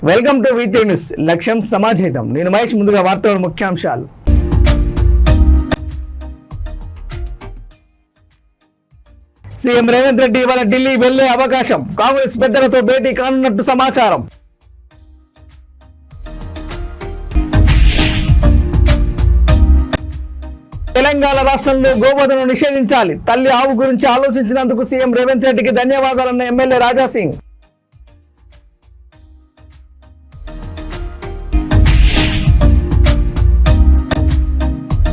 Welcome to వీటీ news. లక్ష్యం సమాజహితం. నేను మహేష్. ముందుగా వార్తల ముఖ్యాంశాలు. సీఎం రేవంత్ రెడ్డి ఇవాళ ఢిల్లీ వెళ్లే అవకాశం. కాంగ్రెస్ పెద్దలతో భేటీ కానున్నట్టు సమాచారం. తెలంగాణ రాష్ట్రంలో గోవధను నిషేధించాలి. తల్లి ఆవు గురించి ఆలోచించినందుకు సీఎం రేవంత్ రెడ్డికి ధన్యవాదాలన్న ఎమ్మెల్యే రాజాసింగ్.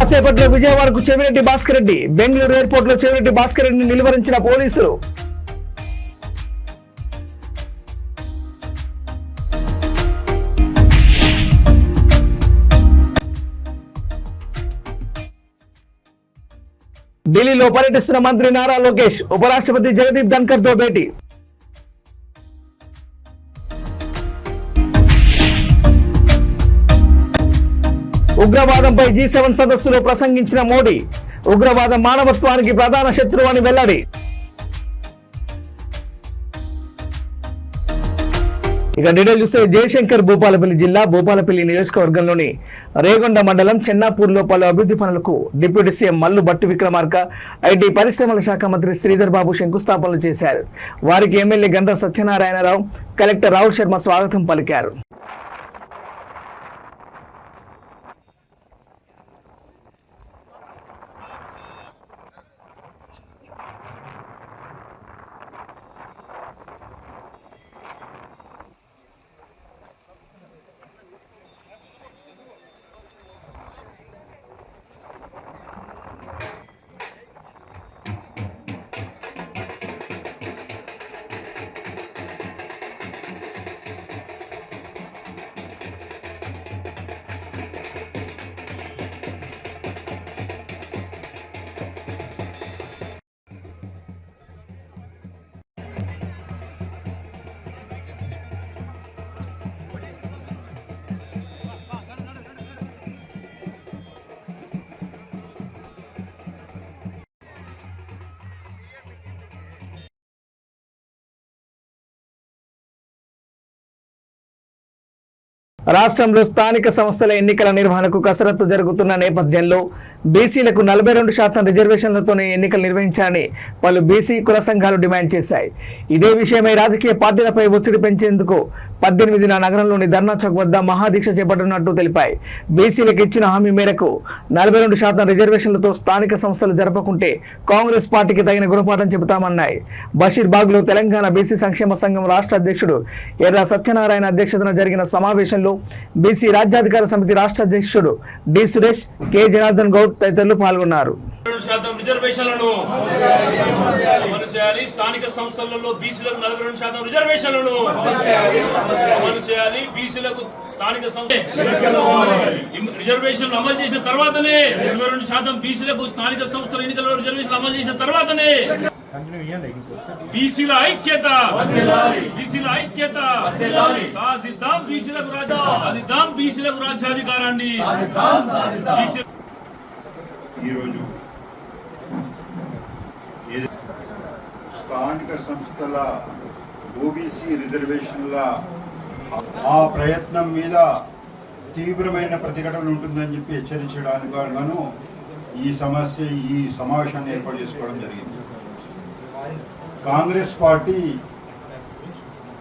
కాసేపట్లో విజయవాడకు చెవిరెడ్డి భాస్కర్ రెడ్డి. బెంగళూరు ఎయిర్పోర్ట్ లో చెవిరెడ్డి భాస్కర్ రెడ్డిని నిలువరించిన పోలీసులు. ఢిల్లీలో పర్యటిస్తున్న మంత్రి నారా లోకేష్. ఉపరాష్ట్రపతి జగదీప్ ధన్కర్ తో భేటీ. ఉగ్రవాదంపై G7 సదస్సులో ప్రసంగించిన మోడీ. ఉగ్రవాదం మానవత్వానికి ప్రధాన శత్రువు అని వెల్లడి. ఇక డీటెయిల్ చూస్తే జయశంకర్ భూపాలపల్లి జిల్లా భూపాలపల్లి నియోజకవర్గంలోని రేగొండ మండలం చెన్నాపూర్లో పలు అభివృద్ధి పనులకు deputy CM Mallu Bhatti Vikramarka, IT పరిశ్రమల శాఖ మంత్రి శ్రీధర్ బాబు శంకుస్థాపనలు చేశారు. వారికి ఎమ్మెల్యే గండ్ర సత్యనారాయణరావు, కలెక్టర్ రాహుల్ శర్మ స్వాగతం పలికారు. రాష్ట్రంలో స్థానిక సంస్థల ఎన్నికల నిర్వహణకు కసరత్తు జరుగుతున్న నేపథ్యంలో బీసీలకు 42% రిజర్వేషన్లతోనే ఎన్నికలు నిర్వహించాలని పలు బీసీ కుల సంఘాలు డిమాండ్ చేశాయి. ఇదే విషయమై రాజకీయ పార్టీలపై ఒత్తిడి పెంచేందుకు 18న నగరంలోని ధర్నా చౌక్ వద్ద మహాదీక్ష చేపట్టనున్నట్టు తెలిపాయి. బీసీలకు ఇచ్చిన హామీ మేరకు 42% రిజర్వేషన్లతో స్థానిక సంస్థలు జరపకుంటే కాంగ్రెస్ పార్టీకి తగిన గుణపాఠం చెబుతామన్నాయి. బషీర్బాగ్లో తెలంగాణ బీసీ సంక్షేమ సంఘం రాష్ట్ర అధ్యక్షుడు ఎర్ర సత్యనారాయణ అధ్యక్షతన జరిగిన సమావేశంలో బీసీ రాజ్యాధికార సమితి రాష్ట్ర అధ్యక్షుడు డి సురేష్, కె జనార్దన్ గౌడ్ తదితరులు పాల్గొన్నారు. స్థానిక సంస్థలలో బీసీలకు 42% రిజర్వేషన్లను అమలు చేయాలి. బీసీలకు స్థానిక రిజర్వేషన్లు అమలు చేసిన తర్వాతనే 22% బీసీలకు స్థానిక సంస్థల ఎన్నికల్లో రిజర్వేషన్లు అమలు చేసిన తర్వాతనే బీసీల ఐక్యత, బీసీల ఐక్యత సాధిద్దాం. బీసీలకు సాధిద్దాం, బీసీలకు రాజ్యాధికారాన్ని. ఈరోజు స్థానిక సంస్థల ఓబీసీ రిజర్వేషన్ల ఆ ప్రయత్నం మీద తీవ్రమైన ప్రతిఘటన ఉంటుందని చెప్పి హెచ్చరించడానికి గాను ఈ సమావేశాన్ని ఏర్పాటు చేసుకోవడం జరిగింది. కాంగ్రెస్ పార్టీ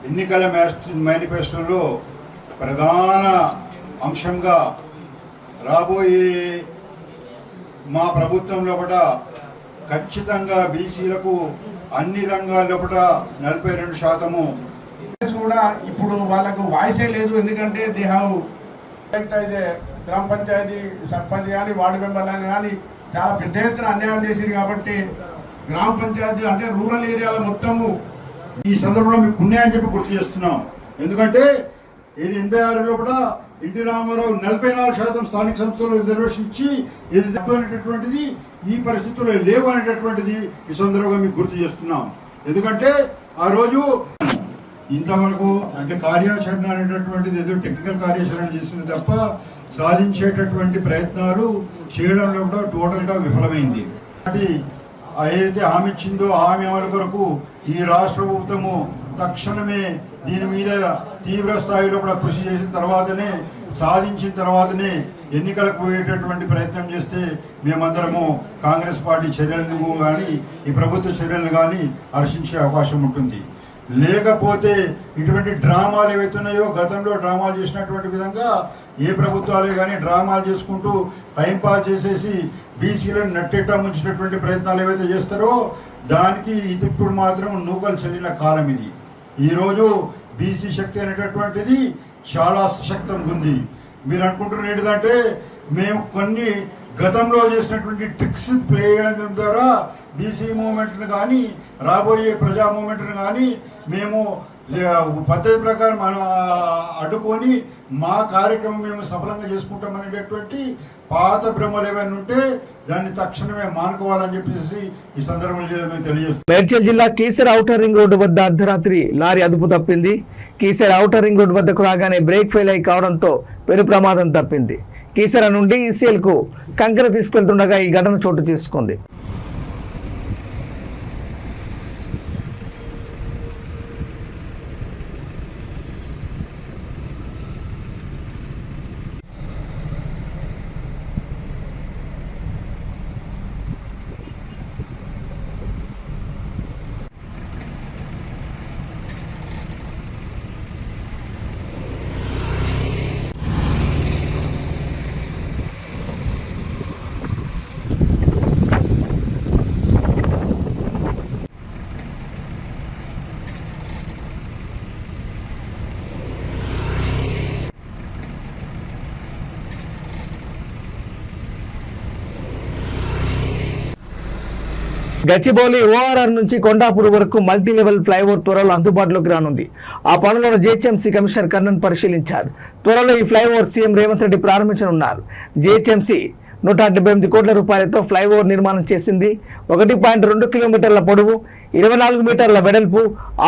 ఎన్నికల మేనిఫెస్టోలో ప్రధాన అంశంగా రాబోయే మా ప్రభుత్వం లోపల ఖచ్చితంగా బీసీలకు అన్ని రంగాల లోపల 42% కూడా ఇప్పుడు వాళ్ళకు వాయిసే లేదు. ఎందుకంటే దే హ్యావ్ అయితే గ్రామ పంచాయతీ సర్పంచ్ కానీ వార్డు మెంబర్లు కానీ చాలా పెద్ద ఎత్తున అన్యాయం చేసింది. కాబట్టి గ్రామ పంచాయతీ అంటే రూరల్ ఏరియాలో మొత్తము ఈ సందర్భంలో మీకు పుణ్యాన్ని చెప్పి గుర్తు చేస్తున్నాం. ఎందుకంటే 86లో కూడా ఎన్టీ రామారావు 44% స్థానిక సంస్థల్లో రిజర్వేషన్ ఇచ్చి ఇది అనేటటువంటిది ఈ పరిస్థితుల్లో లేవు అనేటటువంటిది ఈ సందర్భంగా మీకు గుర్తు చేస్తున్నాం. ఎందుకంటే ఆ రోజు ఇంతవరకు అంటే కార్యాచరణ అనేటటువంటిది ఏదో టెక్నికల్ కార్యాచరణ చేసింది తప్ప సాధించేటటువంటి ప్రయత్నాలు చేయడంలో కూడా టోటల్గా విఫలమైంది. ఏదైతే హామీ ఇచ్చిందో హామీ అమలు కొరకు ఈ రాష్ట్ర ప్రభుత్వము తక్షణమే దీని మీద తీవ్ర స్థాయిలో కూడా కృషి చేసిన తర్వాతనే, సాధించిన తర్వాతనే ఎన్నికలకు పోయేటటువంటి ప్రయత్నం చేస్తే మేమందరము కాంగ్రెస్ పార్టీ చర్యలను కానీ ఈ ప్రభుత్వ చర్యలను కానీ హర్షించే అవకాశం ఉంటుంది. లేకపోతే ఇటువంటి డ్రామాలు ఏవైతున్నాయో, గతంలో డ్రామాలు చేసినటువంటి విధంగా ఏ ప్రభుత్వాలే కానీ డ్రామాలు చేసుకుంటూ టైంపాస్ చేసేసి బీసీలను నట్టేటా ముంచినటువంటి ప్రయత్నాలు ఏవైతే చేస్తారో దానికి ఇప్పుడు మాత్రం నూకలు చెల్లిన కాలం ఇది. ఈరోజు బీసీ శక్తి అనేటటువంటిది చాలా సశక్తంగా ఉంది. మీరు అనుకుంటున్న ఏంటంటే మేము కొన్ని గతంలో చేసినటువంటి ట్రిక్స్ ప్లే చేయడం ద్వారా బీసీ మూవ్మెంట్ను కానీ రాబోయే ప్రజా మూవ్మెంట్ను కానీ మేము పద్ధతి ప్రకారం మనం అడ్డుకొని మా కార్యక్రమం మేము సఫలంగా చేసుకుంటామనేటటువంటి పాత భ్రమలు ఏమైనా ఉంటే దాన్ని తక్షణమే మానుకోవాలని చెప్పేసి ఈ సందర్భంలో మేము తెలియజేస్తాం. మేడ్చల్ జిల్లా కీసర ఔటర్ రింగ్ రోడ్డు వద్ద అర్ధరాత్రి లారీ అదుపు తప్పింది. కీసర ఔటర్ రింగ్ రోడ్డు వద్దకు రాగానే బ్రేక్ ఫెయిల్ అయి కావడంతో పెను ప్రమాదం తప్పింది. కీసర నుండి ఈసీఎల్కు కంకర తీసుకెళ్తుండగా ఈ ఘటన చోటు చేసుకుంది. గచ్చిబౌలి ఓఆర్ఆర్ నుంచి కొండాపూర్ వరకు మల్టీ లెవెల్ ఫ్లైఓవర్ త్వరలో అందుబాటులోకి రానుంది. ఆ పనులను జీహెచ్ఎంసీ కమిషనర్ కర్ణన్ పరిశీలించారు. త్వరలో ఈ ఫ్లైఓవర్ సీఎం రేవంత్ రెడ్డి ప్రారంభించనున్నారు. జీహెచ్ఎంసీ 178 కోట్ల రూపాయలతో ఫ్లైఓవర్ నిర్మాణం చేసింది. 1.2 కిలోమీటర్ల పొడవు, 24 మీటర్ల వెడల్పు,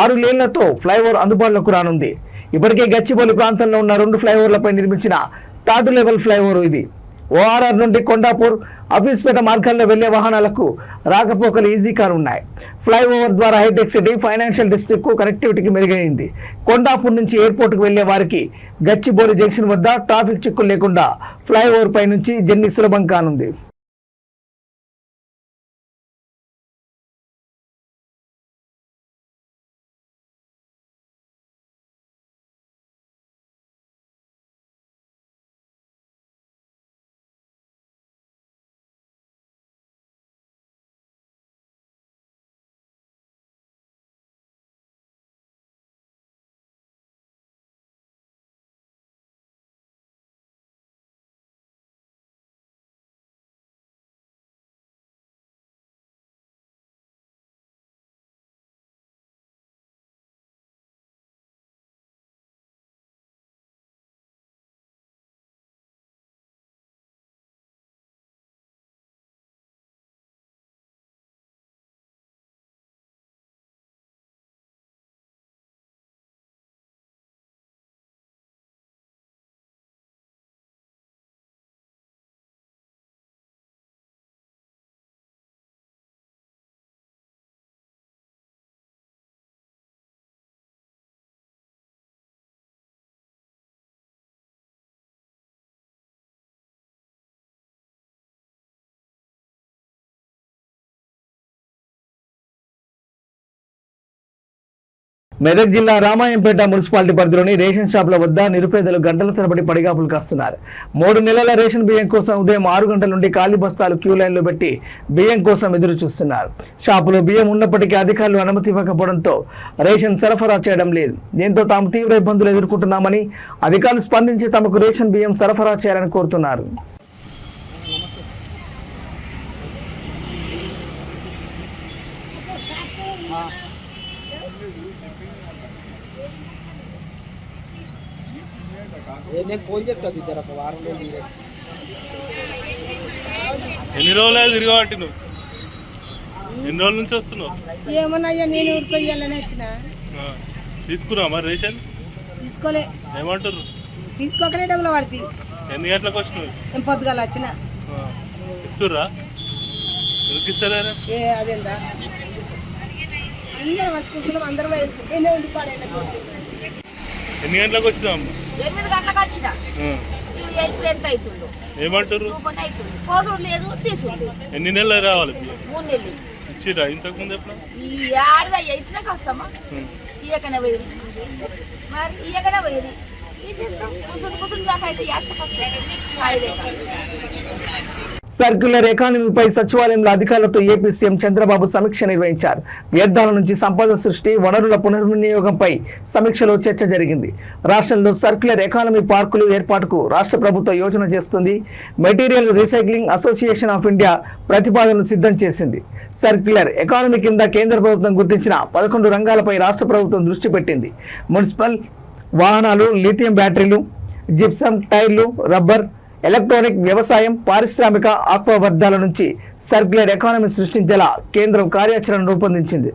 6 లేన్లతో ఫ్లైఓవర్ అందుబాటులోకి రానుంది. ఇప్పటికే గచ్చిబౌలి ప్రాంతంలో ఉన్న 2 ఫ్లైఓవర్లపై నిర్మించిన థర్డ్ లెవెల్ ఫ్లైఓవర్ ఇది. ఓఆర్ఆర్ నుండి కొండాపూర్, ఆఫీస్పేట మార్గాల్లో వెళ్లే వాహనాలకు రాకపోకలు ఈజీగా ఉన్నాయి. ఫ్లైఓవర్ ద్వారా హైటెక్ సిటీ, ఫైనాన్షియల్ డిస్ట్రిక్ట్ కు కనెక్టివిటీకి మెరుగైంది. కొండాపూర్ నుంచి ఎయిర్పోర్ట్కు వెళ్లే వారికి గచ్చిబౌలి జంక్షన్ వద్ద ట్రాఫిక్ చిక్కులు లేకుండా ఫ్లైఓవర్ పై నుంచి జర్నీ సులభం కానుంది. మెదక్ జిల్లా రామాయంపేట మున్సిపాలిటీ పరిధిలోని రేషన్ షాపుల వద్ద నిరుపేదలు గంటల తరబడి పడిగాపులు కాస్తున్నారు. 3 నెలల రేషన్ బియ్యం కోసం ఉదయం 6 గంటల నుండి ఖాళీ బస్తాలు క్యూ లైన్లో పెట్టి బియ్యం కోసం ఎదురు చూస్తున్నారు. షాపులో బియ్యం ఉన్నప్పటికీ అధికారులు అనుమతి ఇవ్వకపోవడంతో రేషన్ సరఫరా చేయడం లేదు. దీంతో తాము తీవ్ర ఇబ్బందులు ఎదుర్కొంటున్నామని అధికారులు స్పందించి తమకు రేషన్ బియ్యం సరఫరా చేయాలని కోరుతున్నారు. నేను ఫోన్ చేస్తాను ఇచ్చారు ఒక వారం రోజులు. ఎన్ని రోజులు తిరగబట్టి నువ్వు ఎన్ని రోజుల నుంచి వస్తున్నావు? ఏమన్నాయ్యా నేను ఊరిపోయాలని వచ్చిన తీసుకున్నావు మరి రేషన్? తీసుకోలే. ఏమంటారు? తీసుకోకనే డబ్బులు పడుతుంది. ఎన్ని గంటలకు వచ్చినావు? నేను పొద్దుగాల వచ్చిన. ఇస్తుర్రా? ఎందుకు ఇస్తారా? అదేందా అందరం వచ్చి కూర్చున్నాం, అందరం నేనే ఉండిపాడైనా. ఎన్ని గంటలకు వచ్చినావు? 8 గంటలకు వచ్చిన. ఇప్పుడు ఎంత అవుతుందో ఏమంటారు? అవుతుంది. పోసుడు లేదు, తీసుడు. ఎన్ని నెలలు రావాలి? 3 నెలలు ఇచ్చిరా ఇంతకు ముందు ఎప్పుడు? ఈ ఆడదయ్యా ఇచ్చిన కష్టమా? ఇయ్యకనే పోయి మరి ఇయ్యకనే పోయి కూర్చుని దాకా అయితే సర్క్యులర్ ఎకానమీపై సచివాలయంలో అధికారులతో ఏపీ సీఎం చంద్రబాబు సమీక్ష నిర్వహించారు. వ్యర్థాల నుంచి సంపద సృష్టి, వనరుల పునర్వినియోగంపై సమీక్షలో చర్చ జరిగింది. రాష్ట్రంలో సర్క్యులర్ ఎకానమీ పార్కులు ఏర్పాటుకు రాష్ట్ర ప్రభుత్వం యోచన చేస్తుంది. Material recycling association of India ప్రతిపాదనలు సిద్ధం చేసింది. సర్క్యులర్ ఎకానమీ కింద కేంద్ర ప్రభుత్వం గుర్తించిన 11 రంగాలపై రాష్ట్ర ప్రభుత్వం దృష్టి పెట్టింది. మున్సిపల్, వాహనాలు, లిథియం బ్యాటరీలు, జిప్సం, టైర్లు, రబ్బర్, ఎలక్ట్రానిక్, వ్యవసాయం, పారిశ్రామిక, ఆక్వా వ్యర్థాల నుంచి సర్క్యులర్ ఎకానమీ సృష్టించేలా కేంద్రం కార్యాచరణ రూపొందించింది.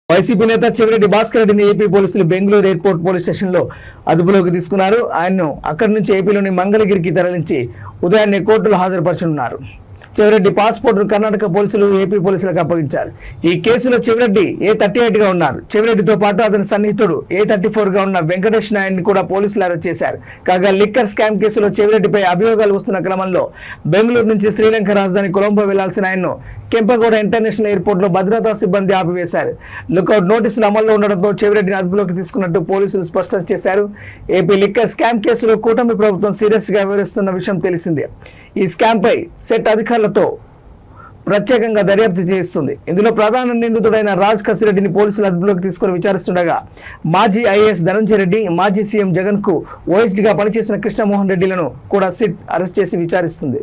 వైసీపీ నేత చెవిరెడ్డి భాస్కర్ రెడ్డిని ఏపీ పోలీసులు బెంగళూరు ఎయిర్పోర్ట్ పోలీస్ స్టేషన్లో అదుపులోకి తీసుకున్నారు. ఆయన్ను అక్కడి నుంచి ఏపీలోని మంగళగిరికి తరలించి ఉదయాన్నే కోర్టులో హాజరుపరచనున్నారు. చెవిరెడ్డి పాస్పోర్ట్ను కర్ణాటక పోలీసులు ఏపీ పోలీసులకు అప్పగించారు. ఈ కేసులో చెవిరెడ్డి A38గా ఉన్నారు. చెవిరెడ్డితో పాటు అతని సన్నిహితుడు A34గా ఉన్న వెంకటేష్ నాయుడిని కూడా పోలీసులు అరెస్ట్ చేశారు. కాగా లిక్కర్ స్కామ్ కేసులో చెవిరెడ్డిపై అభియోగాలు వస్తున్న క్రమంలో బెంగళూరు నుంచి శ్రీలంక రాజధాని కొలంబో వెళ్లాల్సిన ఆయన్ను కెంపగౌడ ఇంటర్నేషనల్ ఎయిర్పోర్ట్లో భద్రతా సిబ్బంది ఆపివేశారు. లుకౌట్ నోటీసులు అమల్లో ఉండడంతో చెవిరెడ్డిని అదుపులోకి తీసుకున్నట్టు పోలీసులు స్పష్టం చేశారు. ఏపీ లిక్కర్ స్కామ్ కేసులో కూటమి ప్రభుత్వం సీరియస్గా వ్యవహరిస్తున్న విషయం తెలిసిందే. ఈ స్కామ్పై సెట్ అధికారులతో ప్రత్యేకంగా దర్యాప్తు చేయిస్తుంది. ఇందులో ప్రధాన నిందితుడైన రాజ్ కసిరెడ్డిని పోలీసులు అదుపులోకి తీసుకుని విచారిస్తుండగా మాజీ ఐఏఎస్ ధనంజయ రెడ్డి, మాజీ సీఎం జగన్ కు ఓఎస్డీగా పనిచేసిన కృష్ణమోహన్ రెడ్డిలను కూడా సిట్ అరెస్ట్ చేసి విచారిస్తుంది.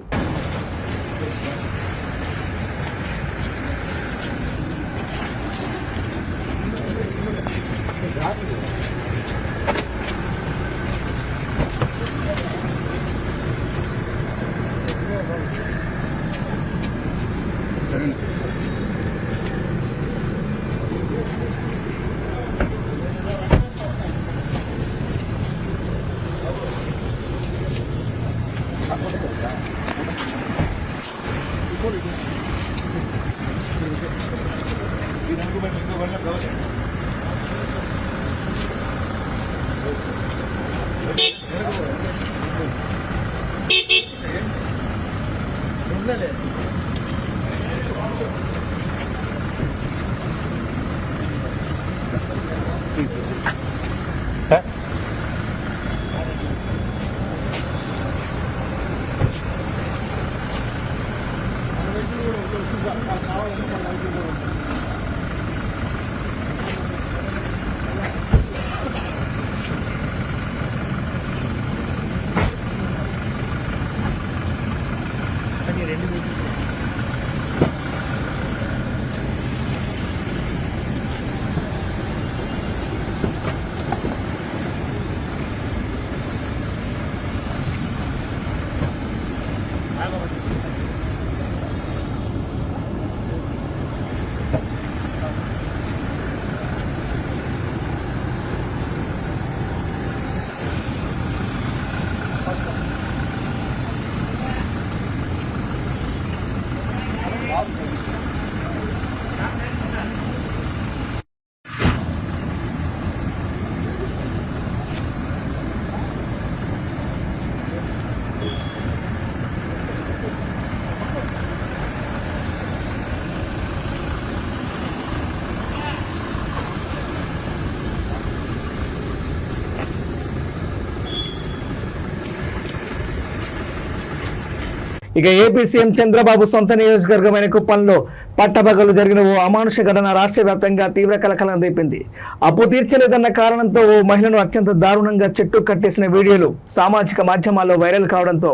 ఇక ఏపీ సీఎం చంద్రబాబు సొంత నియోజకవర్గమైన కుప్పంలో పట్టపగలు జరిగిన ఓ అమానుష ఘటన రాష్ట్ర వ్యాప్తంగా తీవ్ర కలకలం రేపింది. అప్పు తీర్చలేదన్న కారణంతో ఓ మహిళను అత్యంత దారుణంగా చెట్టు కట్టేసిన వీడియోలు సామాజిక మాధ్యమాల్లో వైరల్ కావడంతో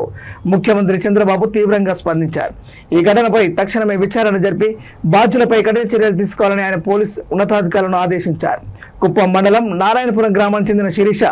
ముఖ్యమంత్రి చంద్రబాబు తీవ్రంగా స్పందించారు. ఈ ఘటనపై తక్షణమే విచారణ జరిపి బాధ్యులపై కఠిన చర్యలు తీసుకోవాలని ఆయన పోలీసు ఉన్నతాధికారులను ఆదేశించారు. కుప్పం మండలం నారాయణపురం గ్రామానికి చెందిన శిరీష,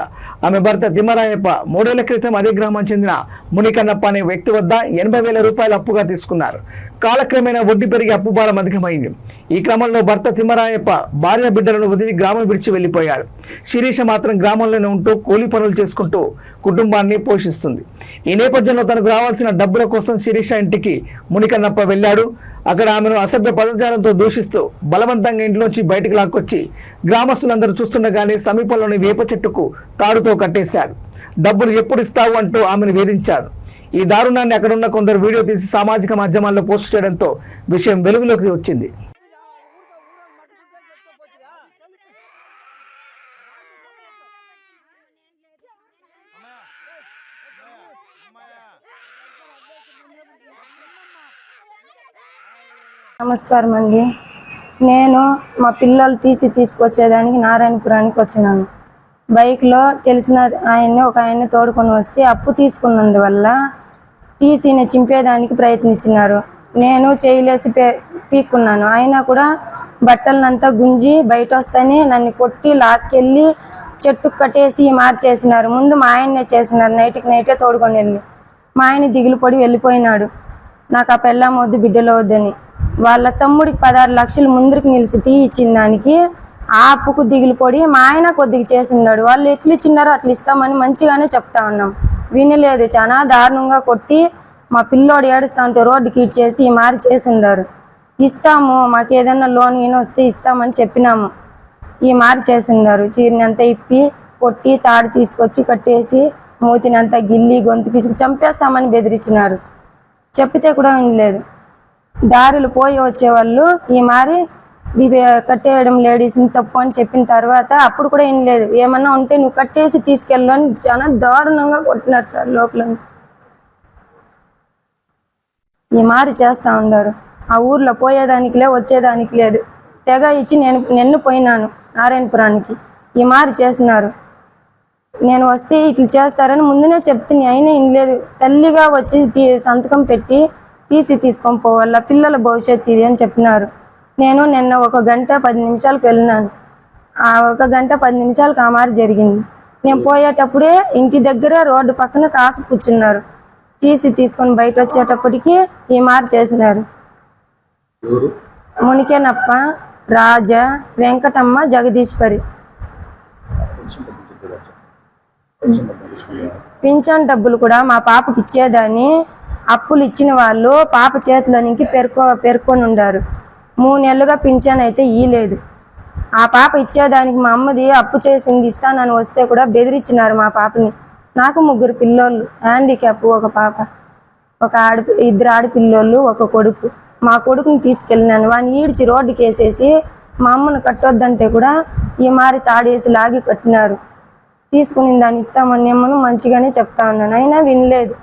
ఆమె భర్త తిమ్మరాయప్ప 3 ఏళ్ల క్రితం అదే గ్రామానికి చెందిన మునికన్నప్ప అనే వ్యక్తి వద్ద 80,000 రూపాయలు అప్పుగా తీసుకున్నారు. కాలక్రమేణా వడ్డీ పెరిగి అప్పు భారం అధికమైంది. ఈ క్రమంలో భర్త తిమ్మరాయప్ప భార్య బిడ్డలను వదిలి గ్రామం విడిచి వెళ్లిపోయాడు. శిరీష మాత్రం గ్రామంలోనే ఉంటూ కూలీ పనులు చేసుకుంటూ కుటుంబాన్ని పోషిస్తుంది. ఈ నేపథ్యంలో తనకు రావాల్సిన డబ్బుల కోసం శిరీష ఇంటికి మునికన్నప్ప వెళ్లాడు. అక్కడ ఆమెను అసభ్య పదజాలంతో దూషిస్తూ బలవంతంగా ఇంట్లోంచి బయటకు లాక్కొచ్చి గ్రామస్తులందరూ చూస్తుండగానే సమీపంలోని వేప చెట్టుకు తాడుతో కట్టేశాడు. డబ్బులు ఎప్పుడు ఇస్తావు అంటూ ఆమెను వేధించాడు. ఈ దారుణాన్ని అక్కడున్న కొందరు వీడియో తీసి సామాజిక మాధ్యమాల్లో పోస్ట్ చేయడంతో విషయం వెలుగులోకి వచ్చింది. నమస్కారం అండి. నేను మా పిల్లలు టీసీ తీసుకొచ్చేదానికి నారాయణపురానికి వచ్చినాను. బైక్లో తెలిసిన ఆయన్ని తోడుకొని వస్తే అప్పు తీసుకున్నందువల్ల టీసీని చింపేదానికి ప్రయత్నించినారు. నేను చేయలేసి పీక్కున్నాను. అయినా కూడా బట్టలనంతా గుంజి బయట వస్తేనే నన్ను కొట్టి లాక్కెళ్ళి చెట్టుకు కట్టేసి మార్చేసినారు. ముందు మా ఆయన్నే చేసినారు. నైటే తోడుకొని వెళ్ళి మా ఆయన దిగులు పడి వెళ్ళిపోయినాడు. నాకు ఆ పెళ్ళాం వద్దు, బిడ్డలు వద్దని. వాళ్ళ తమ్ముడికి 16 లక్షలు ముందుకు నిలిచి ఇచ్చిన దానికి ఆ అప్పుకు దిగులు పడి మా ఆయన కొద్దిగా చేసినాడు. వాళ్ళు ఎట్లు ఇచ్చినారో అట్లా ఇస్తామని మంచిగానే చెప్తా ఉన్నాం. వినలేదు. చాలా దారుణంగా కొట్టి మా పిల్లోడు ఏడుస్తా ఉంటే రోడ్డుకి ఇచ్చేసి మారి చేసిండారు. ఇస్తాము, మాకు ఏదైనా లోన్ ఈయన వస్తే ఇస్తామని చెప్పినాము. ఈ మారి చేసిండారు. చీరనంతా ఇప్పి కొట్టి తాడు తీసుకొచ్చి కట్టేసి మూతినంతా గిల్లి గొంతు పిసికి చంపేస్తామని బెదిరించినారు. చెప్పితే కూడా వినలేదు. దారులు పోయి వచ్చేవాళ్ళు ఈ మారి కట్టేయడం లేడీస్ని తప్పు అని చెప్పిన తర్వాత అప్పుడు కూడా వినలేదు. ఏమన్నా ఉంటే నువ్వు కట్టేసి తీసుకెళ్ళు అని చాలా దారుణంగా కొట్టినారు సార్. లోపల ఈ మారి చేస్తూ ఉన్నారు. ఆ ఊర్లో పోయేదానికి వచ్చేదానికి లేదు. తెగ ఇచ్చి నిన్ను పోయినాను నారాయణపురానికి. ఈ మారి చేసినారు. నేను వస్తే ఇట్లా చేస్తారని ముందునే చెప్తుంది. అయినా వినలేదు. తల్లిగా వచ్చి సంతకం పెట్టి టీసీ తీసుకొని పోవాల, పిల్లల భవిష్యత్తు ఇది అని చెప్పినారు. నేను నిన్న 1 గంట 10 నిమిషాలకు వెళ్ళినాను. ఆ 1 గంట 10 నిమిషాలకు ఆ మారి జరిగింది. నేను పోయేటప్పుడే ఇంటి దగ్గర రోడ్డు పక్కన కాసు కూర్చున్నారు. టీసీ తీసుకొని బయట వచ్చేటప్పటికి ఈ మారి చేసినారు. మునికేనప్ప, రాజా, వెంకటమ్మ, జగదీశ్వరి. పింఛన్ డబ్బులు కూడా మా పాపకి ఇచ్చేదాన్ని అప్పులు ఇచ్చిన వాళ్ళు పాప చేతిలోనికి పేర్కొని ఉండారు. 3 నెలలుగా పింఛన్ అయితే ఇయ్యలేదు. ఆ పాప ఇచ్చేదానికి మా అమ్మది అప్పు చేసింది ఇస్తానని వస్తే కూడా బెదిరించినారు మా పాపని. నాకు 3 పిల్లోళ్ళు, హ్యాండిక్యాప్, ఒక పాప, 2 ఆడపిల్లోళ్ళు, 1 కొడుకు. మా కొడుకుని తీసుకెళ్ళినాను. వాడిని ఈడ్చి రోడ్డుకి వేసేసి మా అమ్మను కట్టొద్దంటే కూడా ఈ మారి తాడేసి లాగి కట్టినారు. తీసుకుని దాన్ని ఇస్తామని అమ్మను మంచిగానే చెప్తా ఉన్నాను. అయినా వినలేదు.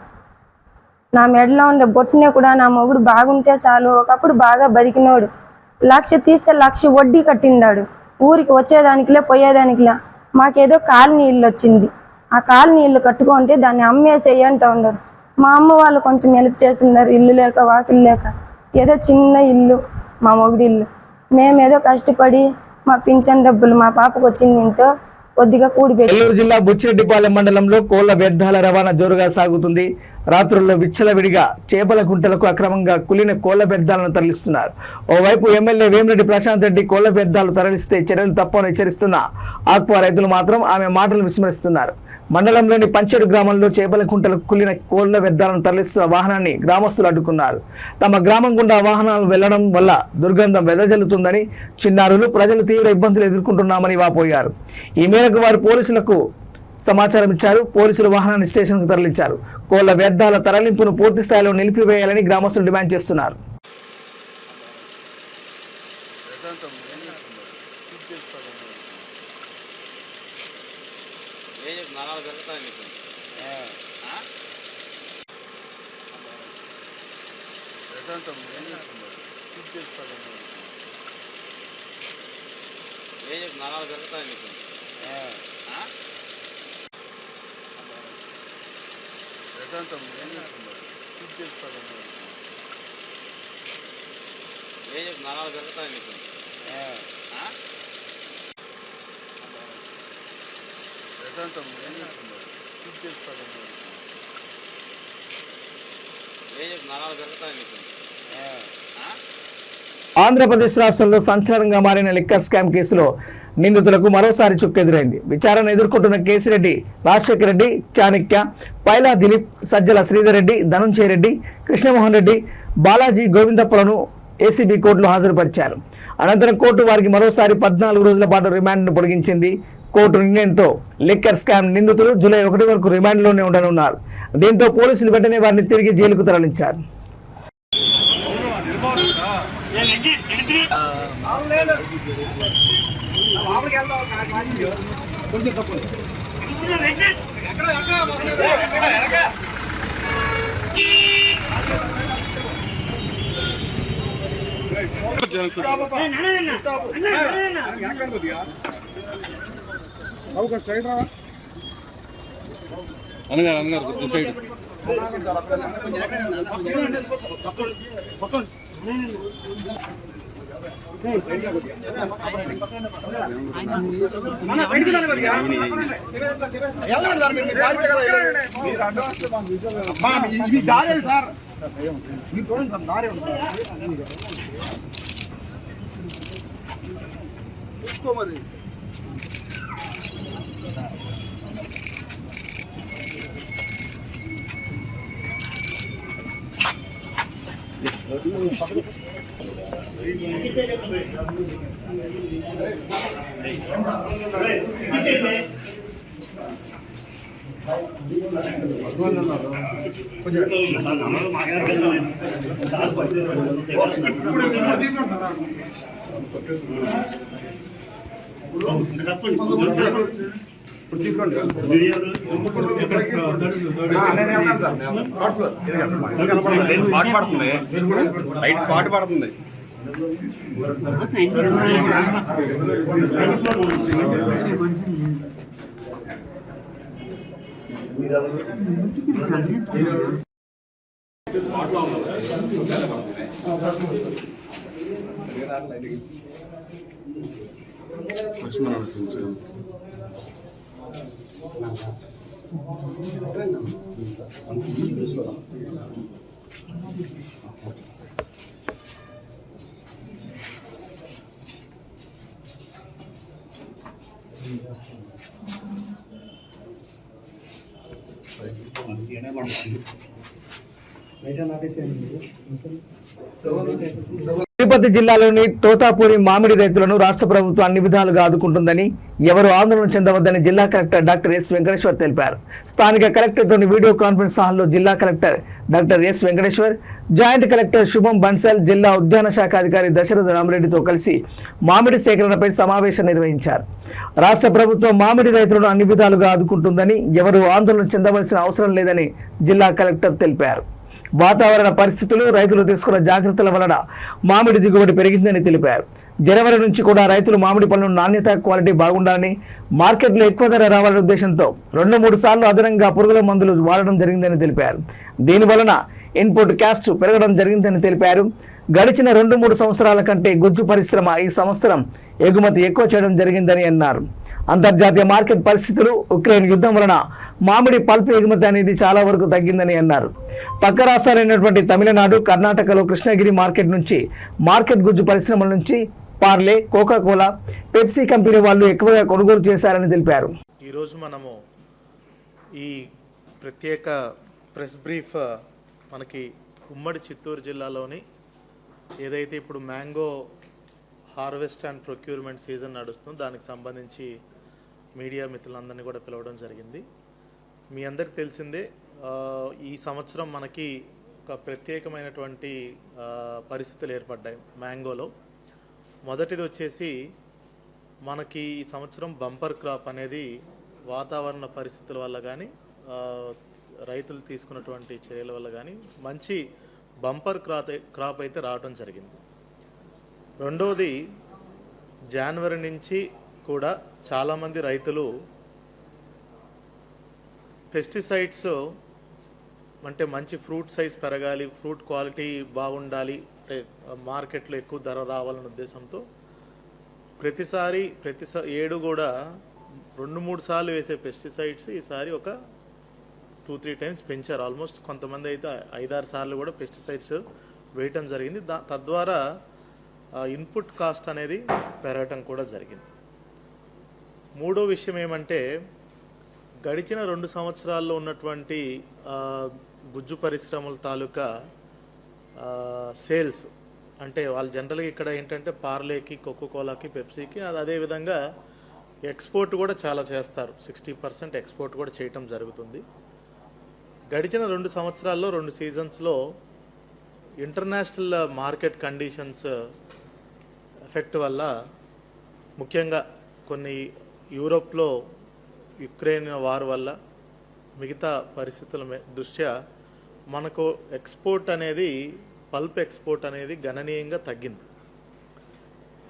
నా మెడలో ఉండే బొట్టునే కూడా నా మొగుడు బాగుంటే చాలు. ఒకప్పుడు బాగా బతికినోడు. 1,00,000 తీస్తే 1,00,000 వడ్డీ కట్టిండాడు. ఊరికి వచ్చేదానికిలే పోయేదానికిలే. మాకేదో కాలనీ ఇల్లు వచ్చింది. ఆ కాలనీ ఇల్లు కట్టుకుంటే దాన్ని అమ్మేసేయి అంటూ ఉన్నారు. మా అమ్మ వాళ్ళు కొంచెం హెల్ప్ చేస్తున్నారు. ఇల్లు లేక వాకిలు లేక ఏదో చిన్న ఇల్లు మా మొగుడి ఇల్లు. మేమేదో కష్టపడి మా పింఛన్ డబ్బులు మా పాపకు వచ్చింది ఇంతో కొద్దిగా కూడిపెట్టి. నెల్లూరు జిల్లా బుచ్చిరెడ్డిపాలెం మండలంలో కోళ్ల వ్యర్థాల రవాణా జోరుగా సాగుతుంది. రాత్రుల్లో విచ్చలవిడిగా చేపల గుంటలకు అక్రమంగా కులిన కోళ్ల వ్యర్థాలను తరలిస్తున్నారు. ఓవైపు ఎమ్మెల్యే వేమిరెడ్డి ప్రశాంత్ రెడ్డి కోళ్ల వ్యర్థాలు తరలిస్తే చర్యలు తప్పని హెచ్చరిస్తున్న ఆక్వా రైతులు మాత్రం ఆమె మాటలు విస్మరిస్తున్నారు. మండలంలోని పంచేడు గ్రామంలో చేపల గుంటలకు కులిన కోళ్ల వ్యర్థాలను తరలిస్తున్న వాహనాన్ని గ్రామస్తులు అడ్డుకున్నారు. తమ గ్రామం గుండా వాహనాలు వెళ్లడం వల్ల దుర్గంధం వెదజల్లుతుందని, చిన్నారులు, ప్రజలు తీవ్ర ఇబ్బందులు ఎదుర్కొంటున్నామని వాపోయారు. ఈ మేరకు వారు పోలీసులకు సమాచారం ఇచ్చారు. పోలీసులు వాహనాన్ని స్టేషన్కు తరలించారు. కోళ్ల వ్యర్థాల తరలింపును పూర్తి స్థాయిలో నిలిపివేయాలని గ్రామస్తులు డిమాండ్ చేస్తున్నారు. ప్రశాంతం నాలుగు జరుగుతాయి నీకు ప్రశాంతం నాలుగు జరుగుతాయి నీకు ప్రశాంతం నాలుగు జరుగుతాయి నీకు ఆంధ్రప్రదేశ్ రాష్ట్రంలో సంచలనంగా మారిన లిక్కర్ స్కామ్ కేసులో నిందితులకు మరోసారి చుక్కెదురైంది. విచారణ ఎదుర్కొంటున్న కేసిరెడ్డి, రాజశేఖర రెడ్డి, చాణక్య, పైలా దిలీప్, సజ్జల శ్రీధర్ రెడ్డి, ధనుంజయ రెడ్డి, కృష్ణమోహన్ రెడ్డి, బాలాజీ గోవిందప్పలను ఏసీబీ కోర్టులో హాజరుపరిచారు. అనంతరం కోర్టు వారికి మరోసారి 14 రోజుల పాటు రిమాండ్ను పొడిగించింది. కోర్టు నిర్ణయంతో లిక్కర్ స్కామ్ నిందితులు జూలై 1 వరకు రిమాండ్లోనే ఉండనున్నారు. దీంతో పోలీసులు వెంటనే వారిని తిరిగి జైలుకు తరలించారు. అనగారు కొద్ది సైడ్ సార్ మరి స్పాట్ పడుతుంది. తిరుపతి జిల్లాలోని తోతాపూరి మామిడి రైతులను రాష్ట్ర ప్రభుత్వం అన్ని విధాలుగా ఆదుకుంటుందని, ఎవరు ఆందోళన చెందవద్దని జిల్లా కలెక్టర్ డాక్టర్ ఎస్ వెంకటేశ్వర్ తెలిపారు. స్థానిక కలెక్టర్తోని వీడియో కాన్ఫరెన్స్ హాల్లో జిల్లా collector doctor yes Venkateshwar, joint collector శుభం బన్సల్, జిల్లా ఉద్యాన శాఖ అధికారి దశరథ రామరెడ్డితో కలిసి మామిడి సేకరణపై సమావేశం నిర్వహించారు. రాష్ట్ర ప్రభుత్వం మామిడి రైతులను అన్ని విధాలుగా ఆదుకుంటుందని, ఎవరు ఆందోళన చెందవలసిన అవసరం లేదని జిల్లా కలెక్టర్ తెలిపారు. వాతావరణ పరిస్థితులు, రైతులు తీసుకున్న జాగ్రత్తల వలన మామిడి దిగుబడి పెరిగిందని తెలిపారు. జనవరి నుంచి కూడా రైతులు మామిడి పళ్ళు నాణ్యత, క్వాలిటీ బాగుండాలని, మార్కెట్లో ఎక్కువ ధర రావాలనే ఉద్దేశంతో 2-3 సార్లు అదనంగా పురుగుల మందులు వాడడం జరిగిందని తెలిపారు. దీనివలన ఇన్పుట్ కాస్ట్ పెరగడం జరిగిందని తెలిపారు. గడిచిన 2-3 సంవత్సరాల కంటే గుజ్జు పరిశ్రమ ఈ సంవత్సరం ఎగుమతి ఎక్కువ చేయడం జరిగిందని అన్నారు. అంతర్జాతీయ మార్కెట్ పరిస్థితులు, ఉక్రెయిన్ యుద్ధం వలన మామిడి పల్ప్ ఎగుమతి అనేది చాలా వరకు తగ్గిందని అన్నారు. పక్క రాష్ట్రాలైనటువంటి తమిళనాడు, కర్ణాటకలో కృష్ణగిరి మార్కెట్ నుంచి, మార్కెట్ గుజ్జు పరిశ్రమల నుంచి పార్లే, కోకా-కోలా, పెప్సీ కంపెనీ వాళ్ళు ఎక్కువగా కొనుగోలు చేశారని తెలిపారు. ఈరోజు మనము ఈ ప్రత్యేక ప్రెస్ బ్రీఫ్ మనకి ఉమ్మడి చిత్తూరు జిల్లాలోని ఏదైతే ఇప్పుడు mango harvest and procurement season నడుస్తుందో దానికి సంబంధించి మీడియా మిత్రులందరినీ కూడా పిలవడం జరిగింది. మీ అందరికి తెలిసిందే, ఈ సంవత్సరం మనకి ఒక ప్రత్యేకమైనటువంటి పరిస్థితులు ఏర్పడ్డాయి మ్యాంగోలో. మొదటిది వచ్చేసి మనకి ఈ సంవత్సరం బంపర్ క్రాప్ అనేది వాతావరణ పరిస్థితుల వల్ల కానీ, రైతులు తీసుకున్నటువంటి చర్యల వల్ల కానీ మంచి బంపర్ క్రాప్ అయితే రావడం జరిగింది. రెండవది జనవరి నుంచి కూడా చాలామంది రైతులు పెస్టిసైడ్స్ అంటే మంచి ఫ్రూట్ సైజ్ పెరగాలి, ఫ్రూట్ క్వాలిటీ బాగుండాలి, మార్కెట్లో ఎక్కువ ధర రావాలనే ఉద్దేశంతో ప్రతి ఏడు కూడా 2-3 సార్లు వేసే పెస్టిసైడ్స్ ఈసారి ఒక 2-3 టైమ్స్ పెంచారు. ఆల్మోస్ట్ కొంతమంది అయితే 5-6 సార్లు కూడా పెస్టిసైడ్స్ వేయటం జరిగింది. తద్వారా ఇన్పుట్ కాస్ట్ అనేది పెరగటం కూడా జరిగింది. మూడో విషయం ఏమంటే గడిచిన 2 సంవత్సరాల్లో ఉన్నటువంటి గుజ్జు పరిశ్రమల తాలూకా సేల్స్ అంటే వాళ్ళు జనరల్గా ఇక్కడ ఏంటంటే పార్లేకి, కోకోకోలాకి, పెప్సీకి, అదేవిధంగా ఎక్స్పోర్ట్ కూడా చాలా చేస్తారు. 60% ఎక్స్పోర్ట్ కూడా చేయటం జరుగుతుంది. గడిచిన 2 సంవత్సరాల్లో 2 సీజన్స్లో ఇంటర్నేషనల్ మార్కెట్ కండిషన్స్ ఎఫెక్ట్ వల్ల, ముఖ్యంగా కొన్ని యూరోప్లో యుక్రెయిన్ వార్ వల్ల, మిగతా పరిస్థితుల దృష్ట్యా మనకు ఎక్స్పోర్ట్ అనేది, పల్ప్ ఎక్స్పోర్ట్ అనేది గణనీయంగా తగ్గింది.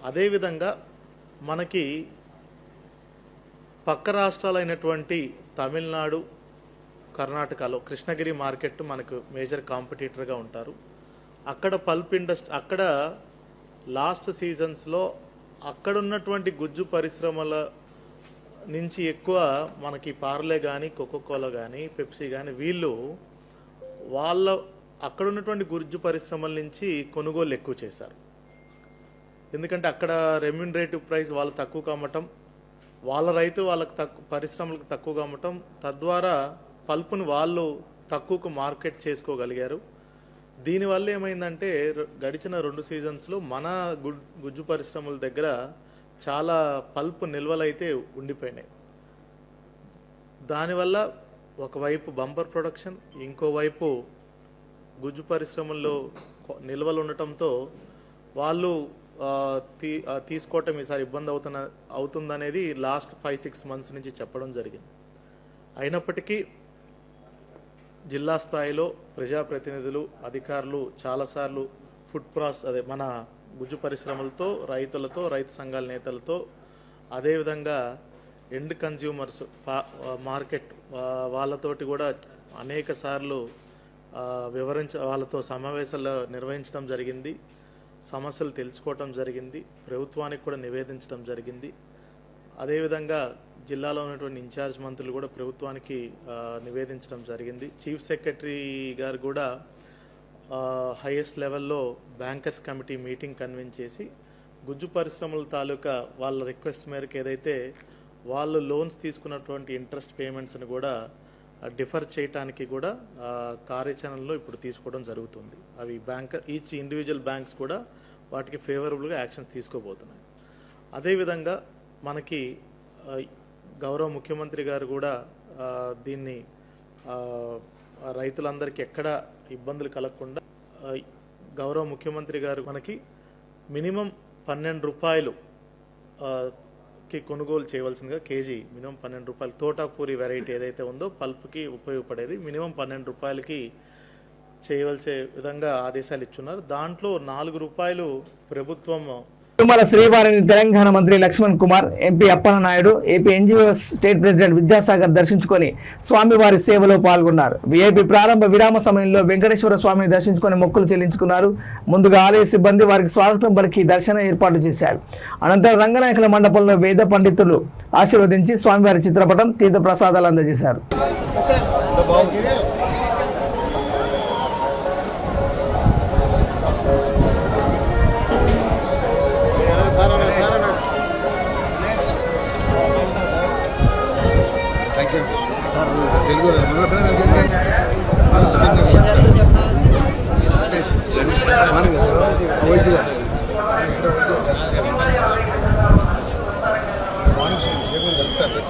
అదేవిధంగా మనకి పక్క రాష్ట్రాలైనటువంటి తమిళనాడు, కర్ణాటకలో కృష్ణగిరి మార్కెట్ మనకు మేజర్ కాంపిటీటర్గా ఉంటారు. అక్కడ పల్ప్ ఇండస్ట్రీ, అక్కడ లాస్ట్ సీజన్స్లో అక్కడ ఉన్నటువంటి గుజ్జు పరిశ్రమల నుంచి ఎక్కువ మనకి పార్లే కానీ, కోకోకోలా కానీ, పెప్సీ కానీ వీళ్ళు అక్కడ ఉన్నటువంటి గుజ్జు పరిశ్రమల నుంచి కొనుగోలు ఎక్కువ చేశారు. ఎందుకంటే అక్కడ రెమ్యూనరేటివ్ ప్రైస్ వాళ్ళు తక్కువ కమ్మటం, వాళ్ళ రైతు వాళ్ళకి పరిశ్రమలకు తక్కువగా అమ్మటం, తద్వారా పల్పును వాళ్ళు తక్కువకు మార్కెట్ చేసుకోగలిగారు. దీనివల్ల ఏమైందంటే గడిచిన 2 సీజన్స్లో మన గుజ్జు పరిశ్రమల దగ్గర చాలా పల్పు నిల్వలైతే ఉండిపోయినాయి. దానివల్ల ఒకవైపు బంపర్ ప్రొడక్షన్, ఇంకోవైపు గుజ్జు పరిశ్రమల్లో నిల్వలు ఉండటంతో వాళ్ళు తీసుకోవటం ఈసారి ఇబ్బంది అవుతుందనేది లాస్ట్ 5-6 మంత్స్ నుంచి చెప్పడం జరిగింది. అయినప్పటికీ జిల్లా స్థాయిలో ప్రజాప్రతినిధులు, అధికారులు చాలాసార్లు మన గుజ్జు పరిశ్రమలతో, రైతులతో, రైతు సంఘాల నేతలతో, అదేవిధంగా ఎండ్ కన్జ్యూమర్స్ మార్కెట్ వాళ్ళతోటి కూడా అనేక సార్లు వాళ్ళతో సమావేశాలు నిర్వహించడం జరిగింది. సమస్యలు తెలుసుకోవటం జరిగింది. ప్రభుత్వానికి కూడా నివేదించడం జరిగింది. అదేవిధంగా జిల్లాలో ఉన్నటువంటి ఇన్ఛార్జ్ మంత్రులు కూడా ప్రభుత్వానికి నివేదించడం జరిగింది. చీఫ్ సెక్రటరీ గారు కూడా హైయెస్ట్ లెవెల్లో బ్యాంకర్స్ కమిటీ మీటింగ్ కన్వీన్ చేసి గుజ్జు పరిశ్రమల తాలూకా వాళ్ళ రిక్వెస్ట్ మేరకు ఏదైతే వాళ్ళు లోన్స్ తీసుకున్నటువంటి ఇంట్రెస్ట్ పేమెంట్స్ని కూడా డిఫర్ చేయడానికి కూడా కార్యాచరణలో ఇప్పుడు తీసుకోవడం జరుగుతుంది. అవి ఈచ్ ఇండివిజువల్ బ్యాంక్స్ కూడా వాటికి ఫేవరబుల్గా యాక్షన్స్ తీసుకోబోతున్నాయి. అదేవిధంగా మనకి గౌరవ ముఖ్యమంత్రి గారు కూడా దీన్ని రైతులందరికీ ఎక్కడ ఇబ్బందులు కలగకుండా గౌరవ ముఖ్యమంత్రి గారు మనకి మినిమం 12 రూపాయలు కొనుగోలు చేయవలసిందిగా కేజీ మినిమం 12 రూపాయలు తోటాపూరి వెరైటీ ఏదైతే ఉందో పల్ప్కి ఉపయోగపడేది మినిమం 12 రూపాయలకి చేయవలసే విధంగా ఆదేశాలు ఇచ్చున్నారు. దాంట్లో 4 రూపాయలు ప్రభుత్వం. తిరుమల శ్రీవారిని తెలంగాణ మంత్రి Laxman Kumar, MP Appanna Naidu, AP NGOs state president Vidyasagar దర్శించుకొని స్వామివారి సేవలో పాల్గొన్నారు. వీఐపీ ప్రారంభ విరామ సమయంలో వెంకటేశ్వర స్వామిని దర్శించుకొని మొక్కులు చెల్లించుకున్నారు. ముందుగా ఆలయ సిబ్బంది వారికి స్వాగతం పలికి దర్శన ఏర్పాటు చేశారు. అనంతరం రంగనాయకుల మండపంలో వేద పండితులు ఆశీర్వదించి స్వామివారి చిత్రపటం, తీర్థ ప్రసాదాలు అందజేశారు. తెలుగు సార్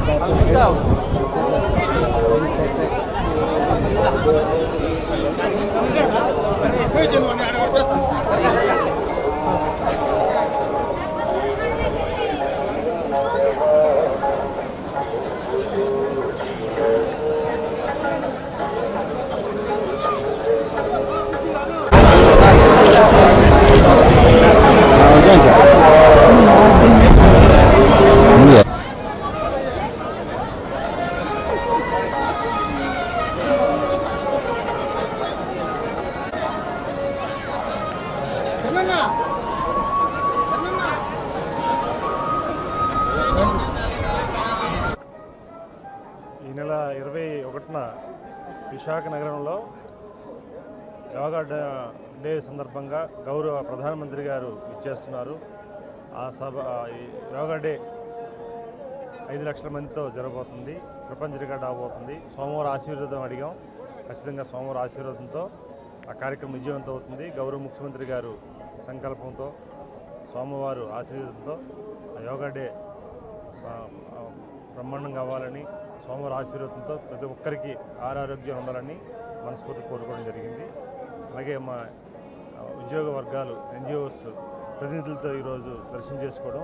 ఈ నెల 21న విశాఖ నగరంలో యోగా డే సందర్భంగా గౌరవ ప్రధానమంత్రి గారు ఇచ్చేస్తున్నారు. ఆ సభ యోగా డే 5 లక్షల మందితో జరగబోతుంది. ప్రపంచ రికార్డు అవబోతుంది. సోమవారం ఆశీర్వాదం అడిగాం. ఖచ్చితంగా సోమవారం ఆశీర్వాదంతో ఆ కార్యక్రమం విజయవంతం అవుతుంది. గౌరవ ముఖ్యమంత్రి గారు సంకల్పంతో సోమవారం ఆశీర్వాదంతో ఆ యోగా డే బ్రహ్మాండంగా అవ్వాలని, సోమవారం ఆశీర్వాదంతో ప్రతి ఒక్కరికి ఆరోగ్యం ఉండాలని మనస్ఫూర్తి కోరుకోవడం జరిగింది. అలాగే మా ఉద్యోగ వర్గాలు NGOs ప్రతినిధులతో ఈరోజు దర్శనం చేసుకోవడం,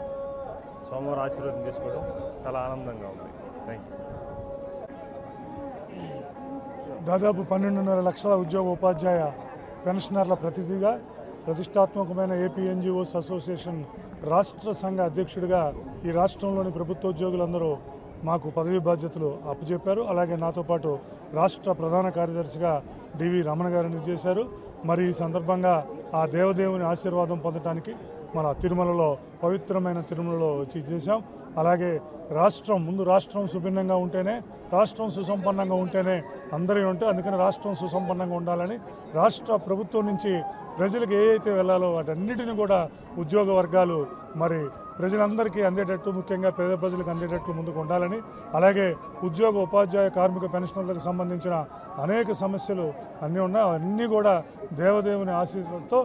సోమవారం ఆశీర్వాదం చేసుకోవడం చాలా ఆనందంగా ఉంది. Thank you. దాదాపు 12.5 లక్షల ఉద్యోగ ఉపాధ్యాయ పెన్షనర్ల ప్రతినిధిగా ప్రతిష్టాత్మకమైన ఏపీ NGOs అసోసియేషన్ రాష్ట్ర సంఘ అధ్యక్షుడిగా ఈ రాష్ట్రంలోని ప్రభుత్వోద్యోగులందరూ మాకు పదవీ బాధ్యతలు అప్పచెప్పారు. అలాగే నాతో పాటు రాష్ట్ర ప్రధాన కార్యదర్శిగా DV రమణ గారిని చేశారు. మరి ఈ సందర్భంగా ఆ దేవదేవుని ఆశీర్వాదం పొందడానికి మన తిరుమలలో, పవిత్రమైన తిరుమలలో వచ్చి చేశాం. అలాగే రాష్ట్రం సుభిన్నంగా ఉంటేనే, రాష్ట్రం సుసంపన్నంగా ఉంటేనే అందరూ ఉంటే, అందుకని రాష్ట్రం సుసంపన్నంగా ఉండాలని రాష్ట్ర ప్రభుత్వం నుంచి ప్రజలకు ఏవైతే వెళ్ళాలో వాటన్నిటిని కూడా ఉద్యోగ వర్గాలు మరి ప్రజలందరికీ అందేటట్టు, ముఖ్యంగా పేద ప్రజలకు అందేటట్లు ముందుకు ఉండాలని, అలాగే ఉద్యోగ ఉపాధ్యాయ కార్మిక పెన్షనర్లకు సంబంధించిన అనేక సమస్యలు అన్నీ ఉన్నాయి. అవన్నీ కూడా దేవదేవుని ఆశీర్వాదంతో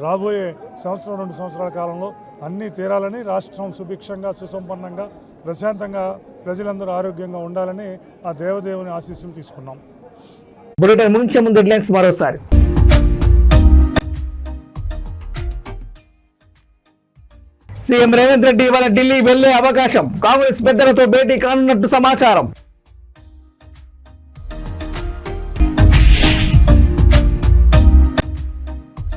రాబోయే 1-2 సంవత్సరాల కాలంలో అన్నీ తీరాలని, రాష్ట్రం సుభిక్షంగా, సుసంపన్నంగా, ప్రశాంతంగా, ప్రజలందరూ ఆరోగ్యంగా ఉండాలని ఆ దేవదేవుని ఆశీస్సులు తీసుకున్నాం. బులెటిన్ ముగించే ముందు హెడ్లైన్స్ మరోసారి. సీఎం రేవంత్ రెడ్డి ఇవాళ ఢిల్లీ వెళ్లే అవకాశం. కాంగ్రెస్ పెద్దలతో భేటీ కానున్నట్టు సమాచారం.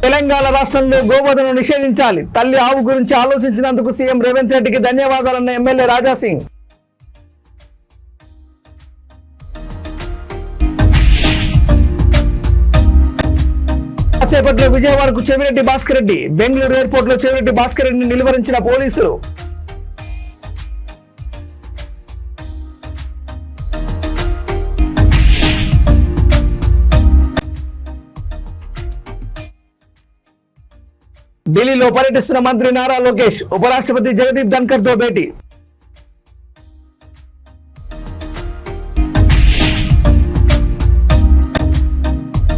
తెలంగాణ రాష్ట్రంలో గోవధను నిషేధించాలి. తల్లి ఆవు గురించి ఆలోచించినందుకు సీఎం రేవంత్ రెడ్డికి ధన్యవాదాలన్న ఎమ్మెల్యే రాజాసింగ్. కాసేపట్లో విజయవాడకు చెవిరెడ్డి భాస్కర్ రెడ్డి. బెంగళూరు ఎయిర్పోర్ట్ లో చెవిరెడ్డి భాస్కర్ రెడ్డిని నిలువరించిన పోలీసులు. ఢిల్లీలో పర్యటిస్తున్న మంత్రి నారా లోకేష్. ఉపరాష్ట్రపతి జగదీప్ ధన్కర్ తో భేటీ.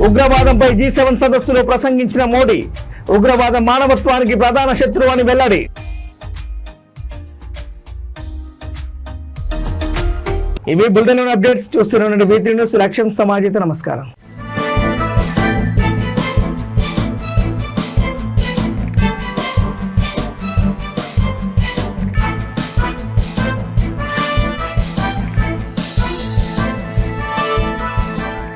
ఉగ్రవాదంపై G7 సదస్సులో ప్రసంగించిన మోడీ. ఉగ్రవాదం మానవత్వానికి ప్రధాన శత్రువు అని వెల్లడి. ఇవి బులెటిన్ అప్డేట్స్. చూస్తున్న V3 న్యూస్. లక్ష్యం సమాజత. నమస్కారం.